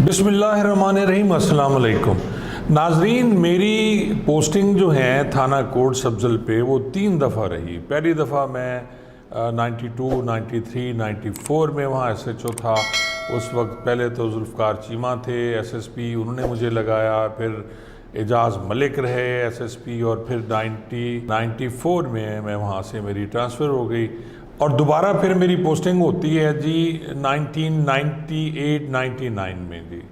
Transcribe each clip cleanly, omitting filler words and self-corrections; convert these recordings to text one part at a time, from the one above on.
बिस्मिल्लाहिर्रहमानिर्रहीम, अस्सलाम वालेकुम। नाजरीन, मेरी पोस्टिंग जो है थाना कोट सब्जल पे वो 3 दफ़ा रही। पहली दफ़ा मैं 92, 93, 94 में वहाँ SHO था। उस वक्त पहले तो जुल्फ़कार चीमा थे SSP, उन्होंने मुझे लगाया। फिर एजाज़ मलिक रहे SSP और फिर 94 में मैं वहाँ से मेरी ट्रांसफ़र हो गई और दोबारा फिर मेरी पोस्टिंग होती है जी 1998-99 में जी।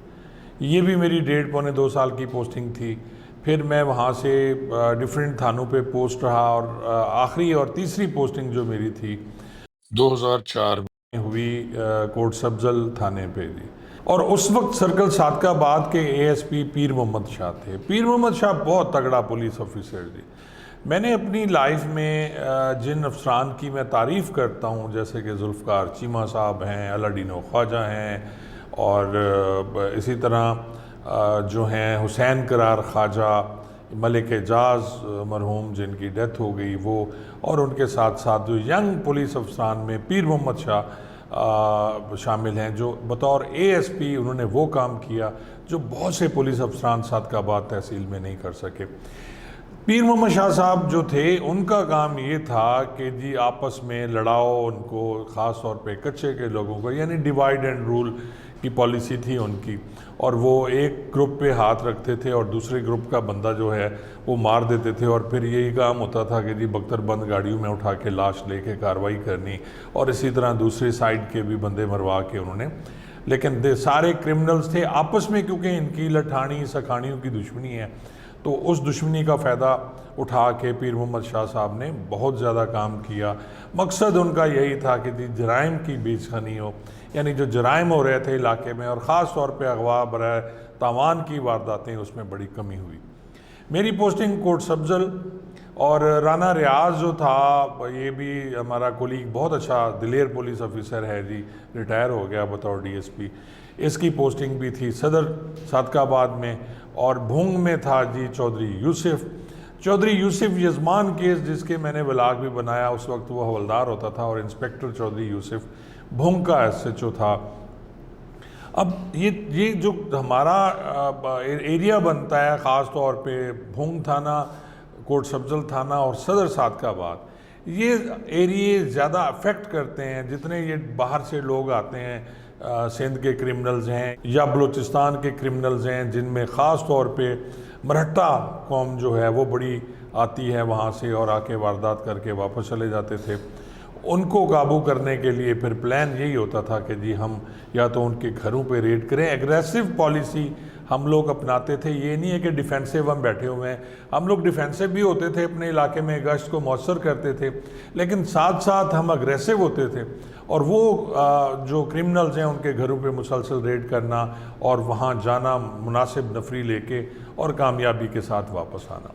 ये भी मेरी 1.5-2 साल की पोस्टिंग थी। फिर मैं वहाँ से डिफरेंट थानों पे पोस्ट रहा और आखिरी और तीसरी पोस्टिंग जो मेरी थी 2004 में हुई कोट सब्जल थाने पे जी। और उस वक्त सर्कल सादकाबाद के ASP पीर मोहम्मद शाह थे। पीर मोहम्मद शाह बहुत तगड़ा पुलिस ऑफिसर जी। मैंने अपनी लाइफ में जिन अफसरान की मैं तारीफ़ करता हूँ, जैसे कि जुल्फ़कार चीमा साहब हैं, अलादीन ख्वाजा हैं, और इसी तरह जो हैं हुसैन करार ख्वाजा, मलिक एजाज़ मरहूम जिनकी डेथ हो गई वो, और उनके साथ साथ जो यंग पुलिस अफसरान में पीर मोहम्मद शाह शामिल हैं, जो बतौर ASP उन्होंने वो काम किया जो बहुत से पुलिस अफसरान सादकाबाद तहसील में नहीं कर सके। पीर मोहम्मद शाह साहब जो थे, उनका काम ये था कि जी आपस में लड़ाओ उनको, ख़ास तौर पे कच्चे के लोगों को, यानी डिवाइड एंड रूल की पॉलिसी थी उनकी। और वो एक ग्रुप पे हाथ रखते थे और दूसरे ग्रुप का बंदा जो है वो मार देते थे, और फिर यही काम होता था कि जी बख्तरबंद गाड़ियों में उठा के लाश लेके कार्रवाई करनी, और इसी तरह दूसरे साइड के भी बंदे मरवा के उन्होंने। लेकिन सारे क्रिमिनल्स थे आपस में, क्योंकि इनकी लठानी सखानियों की दुश्मनी है, तो उस दुश्मनी का फ़ायदा उठा के पीर मोहम्मद शाह साहब ने बहुत ज़्यादा काम किया। मकसद उनका यही था कि जराइम की बेचखनी हो, यानी जो जराइम हो रहे थे इलाके में, और ख़ास तौर पे अगवा बराए तावान की वारदातें, उसमें बड़ी कमी हुई। मेरी पोस्टिंग कोट सब्जल, और राना रियाज जो था ये भी हमारा कोलीग, बहुत अच्छा दिलेर पुलिस ऑफिसर है जी, रिटायर हो गया बतौर DSP। इसकी पोस्टिंग भी थी सदर सादकाबाद में। और भुंग में था जी चौधरी यूसुफ यजमान केस, जिसके मैंने व्लॉग भी बनाया। उस वक्त वो हवलदार होता था और इंस्पेक्टर चौधरी यूसुफ भुंग का SHO था। अब ये जो हमारा एरिया बनता है, ख़ास तौर पे भुंग थाना, कोट सब्जल थाना और सदर सादकाबाद, ये एरिए ज़्यादा अफेक्ट करते हैं। जितने ये बाहर से लोग आते हैं, सिंध के क्रिमिनल्स हैं या बलूचिस्तान के क्रिमिनल्स हैं, जिनमें ख़ास तौर पे मरहट्टा कौम जो है वो बड़ी आती है वहाँ से, और आके वारदात करके वापस चले जाते थे। उनको काबू करने के लिए फिर प्लान यही होता था कि जी हम या तो उनके घरों पे रेड करें। एग्रेसिव पॉलिसी हम लोग अपनाते थे। ये नहीं है कि डिफेंसिव हम बैठे हुए हैं, हम लोग डिफेंसिव भी होते थे, अपने इलाके में गश्त को मौसर करते थे, लेकिन साथ साथ हम अग्रेसिव होते थे। और वो जो क्रिमिनल्स हैं उनके घरों पे मुसलसल रेड करना और वहाँ जाना, मुनासिब नफरी लेके, और कामयाबी के साथ वापस आना।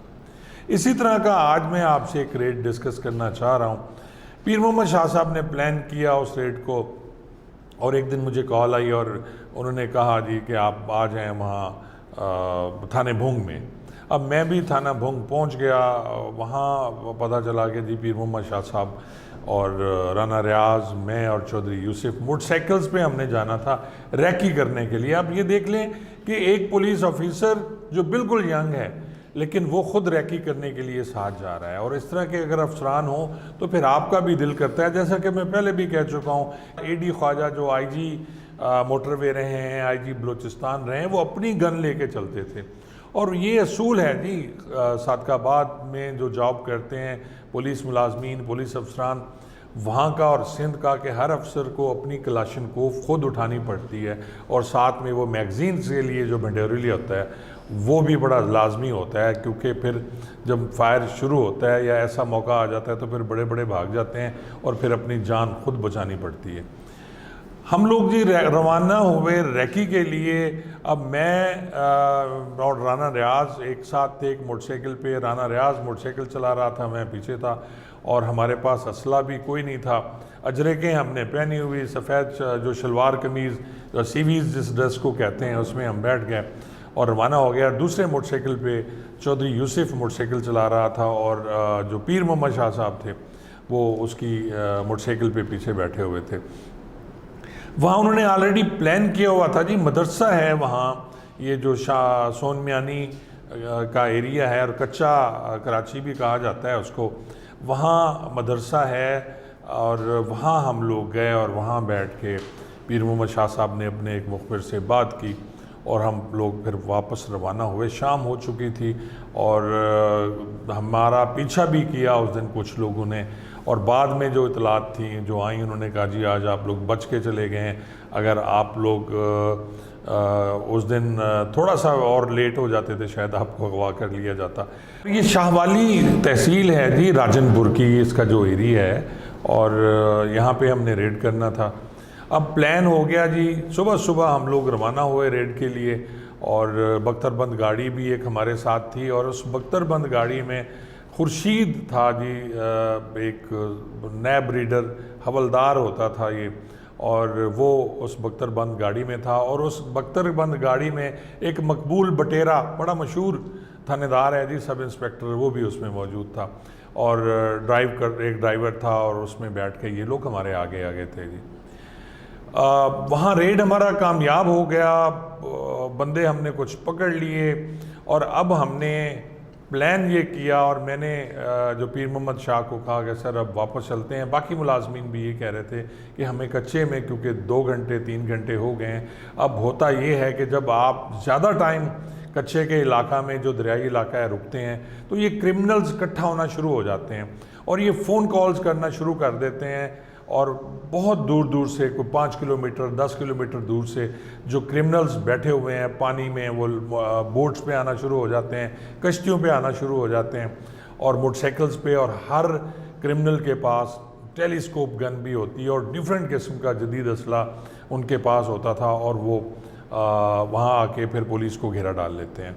इसी तरह का आज मैं आपसे एक रेड डिस्कस करना चाह रहा हूँ। पीर मोहम्मद शाह साहब ने प्लान किया उस रेड को, और एक दिन मुझे कॉल आई और उन्होंने कहा जी कि आप आ जाएं वहाँ थाने भुंग में। अब मैं भी थाना भुंग पहुँच गया। वहाँ पता चला कि जी पीर मोहम्मद शाह साहब और राना रियाज, मैं और चौधरी यूसुफ मोटरसाइकिल्स पे हमने जाना था रैकी करने के लिए। आप ये देख लें कि एक पुलिस ऑफिसर जो बिल्कुल यंग है, लेकिन वो ख़ुद रैकी करने के लिए साथ जा रहा है। और इस तरह के अगर अफसरान हो तो फिर आपका भी दिल करता है। जैसा कि मैं पहले भी कह चुका हूँ, AD ख्वाजा जो IG मोटरवे रहे हैं, IG बलूचिस्तान रहे हैं, वो अपनी गन लेके चलते थे। और ये असूल है जी, सादकाबाद में जो जॉब करते हैं पुलिस मुलाजमीन, पुलिस अफसरान वहाँ का और सिंध का, कि हर अफसर को अपनी कलाशनकोफ ख़ुद उठानी पड़ती है, और साथ में वो मैगज़ीन के लिए जो बंडोरली होता है वो भी बड़ा लाजमी होता है, क्योंकि फिर जब फायर शुरू होता है या ऐसा मौका आ जाता है तो फिर बड़े बड़े भाग जाते हैं और फिर अपनी जान खुद बचानी पड़ती है। हम लोग जी रवाना हुए रैकी के लिए। अब मैं और राना रियाज एक साथ थे, एक मोटरसाइकिल पे। राना रियाज मोटरसाइकिल चला रहा था, मैं पीछे था, और हमारे पास असला भी कोई नहीं था। अजरकें हमने पहनी हुई, सफ़ेद जो शलवार कमीज़, सीवीज़ जिस ड्रेस को कहते हैं, उसमें हम बैठ गए और रवाना हो गया। दूसरे मोटरसाइकिल पे चौधरी यूसुफ मोटरसाइकिल चला रहा था, और जो पीर मोहम्मद शाह साहब थे वो उसकी मोटरसाइकिल पे पीछे बैठे हुए थे। वहाँ उन्होंने ऑलरेडी प्लान किया हुआ था जी, मदरसा है वहाँ, ये जो शाह सोन मियानी का एरिया है और कच्चा कराची भी कहा जाता है उसको, वहाँ मदरसा है और वहाँ हम लोग गए और वहाँ बैठ के पीर मोहम्मद शाह साहब ने अपने एक मुखबिर से बात की और हम लोग फिर वापस रवाना हुए। शाम हो चुकी थी और हमारा पीछा भी किया उस दिन कुछ लोगों ने, और बाद में जो इतलात थी जो आई उन्होंने कहा जी आज आप लोग बच के चले गए हैं, अगर आप लोग उस दिन थोड़ा सा और लेट हो जाते थे शायद आपको अगवा कर लिया जाता। ये शाहवाली तहसील है जी, राजनपुर की इसका जो एरिया है, और यहाँ पे हमने रेड करना था। अब प्लान हो गया जी, सुबह सुबह हम लोग रवाना हुए रेड के लिए, और बख्तरबंद गाड़ी भी एक हमारे साथ थी, और उस बख्तरबंद गाड़ी में खुर्शीद था जी, एक नैब रीडर हवलदार होता था ये, और वो उस बख्तरबंद गाड़ी में था। और उस बख्तरबंद गाड़ी में एक मकबूल बटेरा, बड़ा मशहूर थानेदार है जी, सब इंस्पेक्टर, वो भी उसमें मौजूद था, और एक ड्राइवर था, और उसमें बैठ के ये लोग हमारे आगे आगे थे जी। वहाँ रेड हमारा कामयाब हो गया, बंदे हमने कुछ पकड़ लिए, और अब हमने प्लान ये किया, और मैंने जो पीर मोहम्मद शाह को कहा कि सर अब वापस चलते हैं। बाकी मुलाजमीन भी ये कह रहे थे कि हमें कच्चे में, क्योंकि 2 घंटे 3 घंटे हो गए हैं। अब होता ये है कि जब आप ज़्यादा टाइम कच्चे के इलाका में, जो दरियाई इलाका है, रुकते हैं, तो ये क्रिमिनल्स इकट्ठा होना शुरू हो जाते हैं और ये फ़ोन कॉल्स करना शुरू कर देते हैं, और बहुत दूर दूर से, कोई 5 किलोमीटर 10 किलोमीटर दूर से जो क्रिमिनल्स बैठे हुए हैं पानी में, वो बोट्स पे आना शुरू हो जाते हैं, कश्तियों पे आना शुरू हो जाते हैं, और मोटरसाइकिल्स पे, और हर क्रिमिनल के पास टेलीस्कोप गन भी होती है और डिफरेंट किस्म का जदीद असला उनके पास होता था, और वो वहाँ आके फिर पुलिस को घेरा डाल लेते हैं।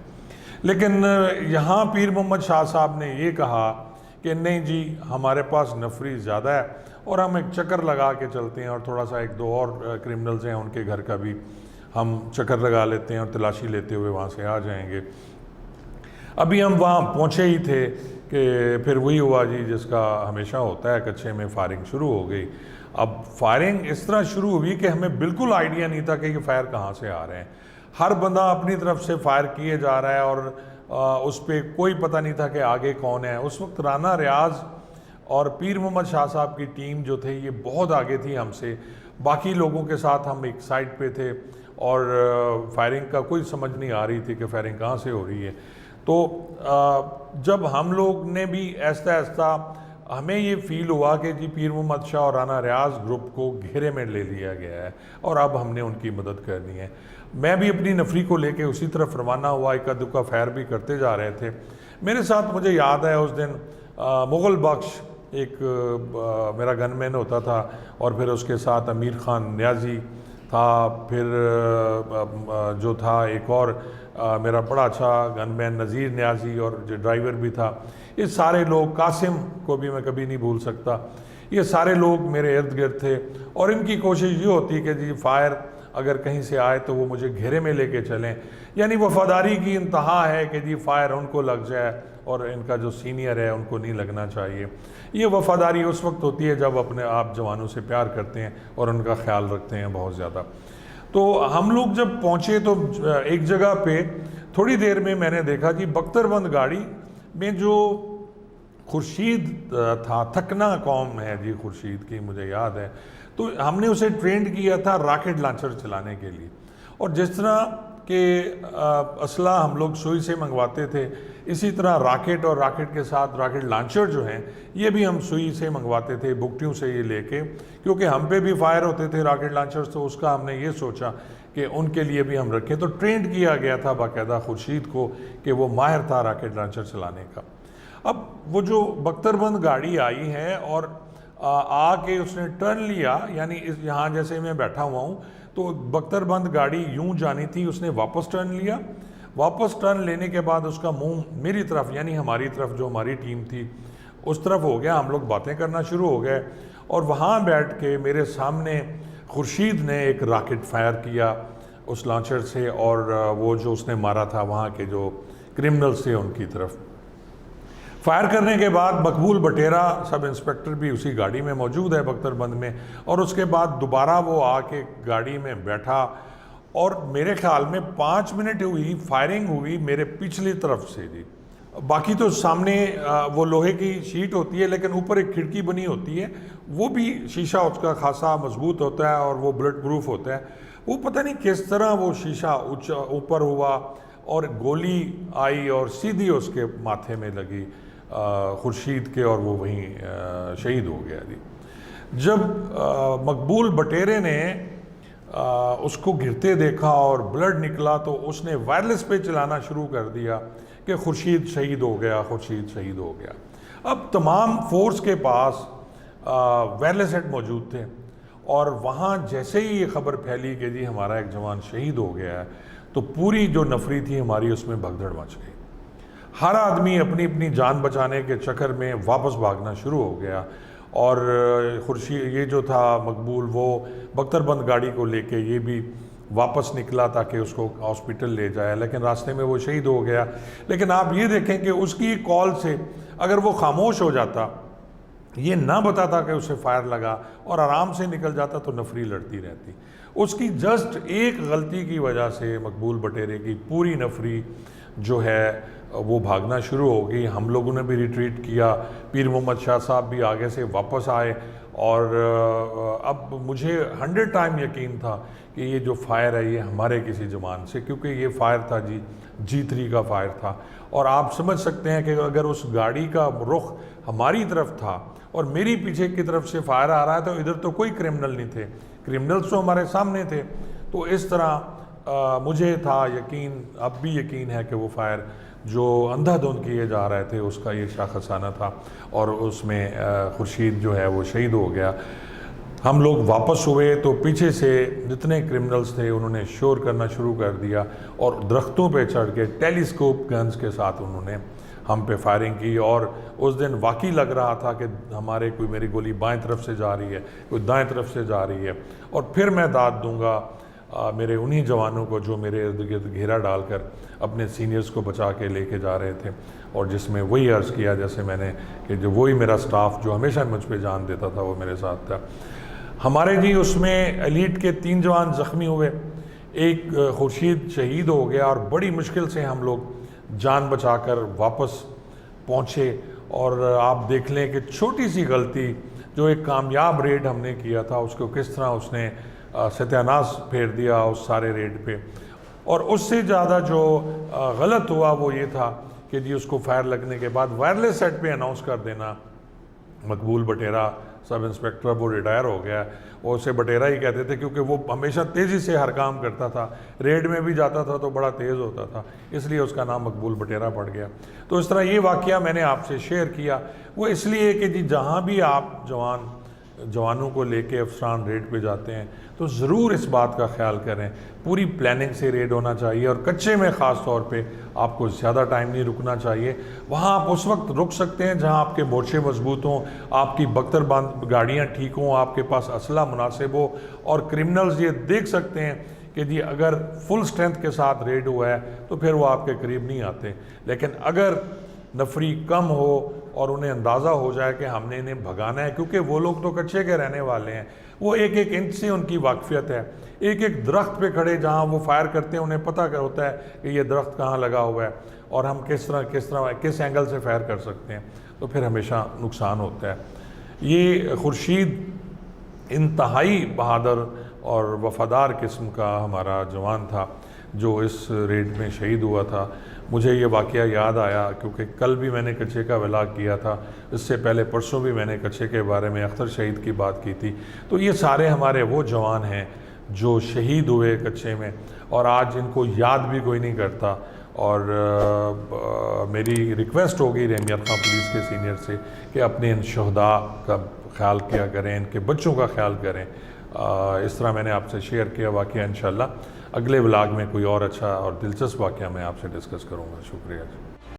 लेकिन यहाँ पीर मोहम्मद शाह साहब ने ये कहा कि नहीं जी, हमारे पास नफरी ज़्यादा है और हम एक चक्कर लगा के चलते हैं, और थोड़ा सा 1-2 और क्रिमिनल्स हैं उनके घर का भी हम चक्कर लगा लेते हैं और तलाशी लेते हुए वहाँ से आ जाएंगे। अभी हम वहाँ पहुँचे ही थे कि फिर वही हुआ जी जिसका हमेशा होता है, कच्चे में फायरिंग शुरू हो गई। अब फायरिंग इस तरह शुरू हुई कि हमें बिल्कुल आइडिया नहीं था कि ये फायर कहाँ से आ रहे हैं। हर बंदा अपनी तरफ से फायर किए जा रहा है, और उस पर कोई पता नहीं था कि आगे कौन है। उस वक्त राना रियाज और पीर मोहम्मद शाह साहब की टीम जो थे ये बहुत आगे थी हमसे, बाकी लोगों के साथ हम एक साइड पे थे, और फायरिंग का कोई समझ नहीं आ रही थी कि फायरिंग कहाँ से हो रही है। तो जब हम लोग ने भी ऐसा ऐसा हमें ये फील हुआ कि जी पीर मोहम्मद शाह और राना रियाज ग्रुप को घेरे में ले लिया गया है और अब हमने उनकी मदद करनी है। मैं भी अपनी नफरी को लेके उसी तरफ रवाना हुआ, इक्का दुक्का फायर भी करते जा रहे थे। मेरे साथ मुझे याद है उस दिन मुग़ल बख्श एक मेरा गनमैन होता था, और फिर उसके साथ अमीर ख़ान न्याजी था, फिर जो था एक और मेरा बड़ा अच्छा गनमैन नज़ीर न्याजी, और जो ड्राइवर भी था। ये सारे लोग, कासिम को भी मैं कभी नहीं भूल सकता, ये सारे लोग मेरे इर्द गिर्द थे, और इनकी कोशिश ये होती कि जी फायर अगर कहीं से आए तो वो मुझे घेरे में लेके चलें, यानी वफादारी की इंतहा है कि जी फायर उनको लग जाए और इनका जो सीनियर है उनको नहीं लगना चाहिए। ये वफादारी उस वक्त होती है जब अपने आप जवानों से प्यार करते हैं और उनका ख्याल रखते हैं बहुत ज़्यादा। तो हम लोग जब पहुँचे तो एक जगह पे थोड़ी देर में मैंने देखा जी बख्तरबंद गाड़ी में जो खुर्शीद था, थकना कौम है जी खुर्शीद की, मुझे याद है, तो हमने उसे ट्रेंड किया था रॉकेट लॉन्चर चलाने के लिए। और जिस तरह के असला हम लोग सुई से मंगवाते थे, इसी तरह रॉकेट और रॉकेट के साथ रॉकेट लॉन्चर जो हैं ये भी हम सुई से मंगवाते थे, बुकटियों से ये लेके, क्योंकि हम पे भी फायर होते थे रॉकेट लॉन्चर्स, तो उसका हमने ये सोचा कि उनके लिए भी हम रखें। तो ट्रेंड किया गया था बाकायदा खुर्शीद को कि वो माहिर था रॉकेट लॉन्चर चलाने का। अब वो जो बख्तरबंद गाड़ी आई है और आके उसने टर्न लिया, यानी इस यहाँ जैसे मैं बैठा हुआ हूँ तो बख्तरबंद गाड़ी यूं जानी थी, उसने वापस टर्न लिया। वापस टर्न लेने के बाद उसका मुंह मेरी तरफ, यानी हमारी तरफ, जो हमारी टीम थी उस तरफ हो गया। हम लोग बातें करना शुरू हो गए, और वहाँ बैठ के मेरे सामने खुर्शीद ने एक रॉकेट फायर किया उस लॉन्चर से, और वो जो उसने मारा था वहाँ के जो क्रिमिनल्स थे उनकी तरफ। फायर करने के बाद मकबूल बटेरा सब इंस्पेक्टर भी उसी गाड़ी में मौजूद है बख्तरबंद में, और उसके बाद दोबारा वो आके गाड़ी में बैठा और मेरे ख्याल में 5 मिनट हुई फायरिंग हुई मेरे पिछली तरफ से जी। बाकी तो सामने वो लोहे की शीट होती है, लेकिन ऊपर एक खिड़की बनी होती है, वो भी शीशा उसका खासा मजबूत होता है और वो बुलेट प्रूफ होता है। वो पता नहीं किस तरह वो शीशा ऊपर हुआ और गोली आई और सीधी उसके माथे में लगी खुर्शीद के, और वो वहीं शहीद हो गया जी। जब मकबूल बटेरे ने उसको गिरते देखा और ब्लड निकला तो उसने वायरलेस पे चलाना शुरू कर दिया कि खुर्शीद शहीद हो गया, खुर्शीद शहीद हो गया। अब तमाम फोर्स के पास वायरलेस सेट मौजूद थे और वहाँ जैसे ही ये खबर फैली कि जी हमारा एक जवान शहीद हो गया है, तो पूरी जो नफरी थी हमारी उसमें भगदड़ मच गई। हर आदमी अपनी अपनी जान बचाने के चक्कर में वापस भागना शुरू हो गया और खुर्शीद ये जो था मकबूल वो बख्तरबंद गाड़ी को लेके ये भी वापस निकला ताकि उसको हॉस्पिटल ले जाए, लेकिन रास्ते में वो शहीद हो गया। लेकिन आप ये देखें कि उसकी कॉल से अगर वो खामोश हो जाता, ये ना बताता कि उसे फायर लगा और आराम से निकल जाता, तो नफरी लड़ती रहती। उसकी जस्ट एक गलती की वजह से मकबूल बटेरे की पूरी नफरी जो है वो भागना शुरू हो गई। हम लोगों ने भी रिट्रीट किया, पीर मोहम्मद शाह साहब भी आगे से वापस आए, और अब मुझे 100 टाइम यकीन था कि ये जो फायर है ये हमारे किसी जवान से, क्योंकि ये फायर था जी G3 का फायर था। और आप समझ सकते हैं कि अगर उस गाड़ी का रुख हमारी तरफ था और मेरी पीछे की तरफ से फायर आ रहा है, तो इधर तो कोई क्रिमिनल नहीं थे, क्रिमिनल्स तो हमारे सामने थे। तो इस तरह मुझे था यकीन, अब भी यकीन है कि वो फायर जो अंधाधुंध किए जा रहे थे उसका ये शाखसाना था और उसमें खुर्शीद जो है वो शहीद हो गया। हम लोग वापस हुए तो पीछे से जितने क्रिमिनल्स थे उन्होंने शोर करना शुरू कर दिया और दरख्तों पे चढ़ के टेलीस्कोप गन्स के साथ उन्होंने हम पे फायरिंग की। और उस दिन वाकई लग रहा था कि हमारे कोई मेरी गोली बाएं तरफ से जा रही है, कोई दाएं तरफ से जा रही है। और फिर मैं दाद दूंगा मेरे उन्हीं जवानों को जो मेरे इर्द गिर्द घेरा डालकर अपने सीनियर्स को बचा के लेके जा रहे थे, और जिसमें वही अर्ज़ किया जैसे मैंने कि जो वही मेरा स्टाफ जो हमेशा मुझ पे जान देता था वो मेरे साथ था। हमारे जी उसमें एलीट के 3 जवान ज़ख्मी हुए, एक खुर्शीद शहीद हो गया और बड़ी मुश्किल से हम लोग जान बचाकर वापस पहुँचे। और आप देख लें कि छोटी सी गलती जो एक कामयाब रेड हमने किया था उसको किस तरह उसने सत्यानाश फेर दिया उस सारे रेड पे। और उससे ज़्यादा जो गलत हुआ वो ये था कि जी उसको फायर लगने के बाद वायरलेस सेट पे अनाउंस कर देना मकबूल बटेरा सब इंस्पेक्टर, वो रिटायर हो गया, वो उसे बटेरा ही कहते थे क्योंकि वो हमेशा तेज़ी से हर काम करता था, रेड में भी जाता था तो बड़ा तेज़ होता था, इसलिए उसका नाम मकबूल बटेरा पड़ गया। तो इस तरह ये वाक़या मैंने आपसे शेयर किया, वो इसलिए कि जी जहाँ भी आप जवानों को लेके अफसरान रेड पे जाते हैं तो ज़रूर इस बात का ख्याल करें, पूरी प्लानिंग से रेड होना चाहिए और कच्चे में ख़ास तौर पे आपको ज़्यादा टाइम नहीं रुकना चाहिए। वहाँ आप उस वक्त रुक सकते हैं जहाँ आपके मोर्चे मजबूत हों, आपकी बख्तरबंद गाड़ियाँ ठीक हों, आपके पास असला मुनासिब हो, और क्रिमिनल्स ये देख सकते हैं कि जी अगर फुल स्ट्रेंथ के साथ रेड हुआ है तो फिर वो आपके करीब नहीं आते। लेकिन अगर नफरी कम हो और उन्हें अंदाज़ा हो जाए कि हमने इन्हें भगाना है, क्योंकि वो लोग तो कच्चे के रहने वाले हैं, वो एक एक इंच से उनकी वाकफियत है, एक एक दरख्त पे खड़े जहाँ वो फायर करते हैं उन्हें पता होता है कि ये दरख्त कहाँ लगा हुआ है और हम किस एंगल से फायर कर सकते हैं, तो फिर हमेशा नुकसान होता है। ये खुर्शीद इंतहाई बहादुर और वफ़ादार किस्म का हमारा जवान था जो इस रेड में शहीद हुआ था। मुझे ये वाक़या याद आया क्योंकि कल भी मैंने कच्चे का व्लॉग किया था, इससे पहले परसों भी मैंने कच्चे के बारे में अख्तर शहीद की बात की थी। तो ये सारे हमारे वो जवान हैं जो शहीद हुए कच्चे में और आज इनको याद भी कोई नहीं करता। और मेरी रिक्वेस्ट होगी रेंजर खां पुलिस के सीनियर से कि अपने इन शहदा का ख्याल किया करें, इनके बच्चों का ख्याल करें। इस तरह मैंने आपसे शेयर किया वाक़या। इंशाल्लाह अगले व्लॉग में कोई और अच्छा और दिलचस्प वाक़या मैं आपसे डिस्कस करूँगा। शुक्रिया।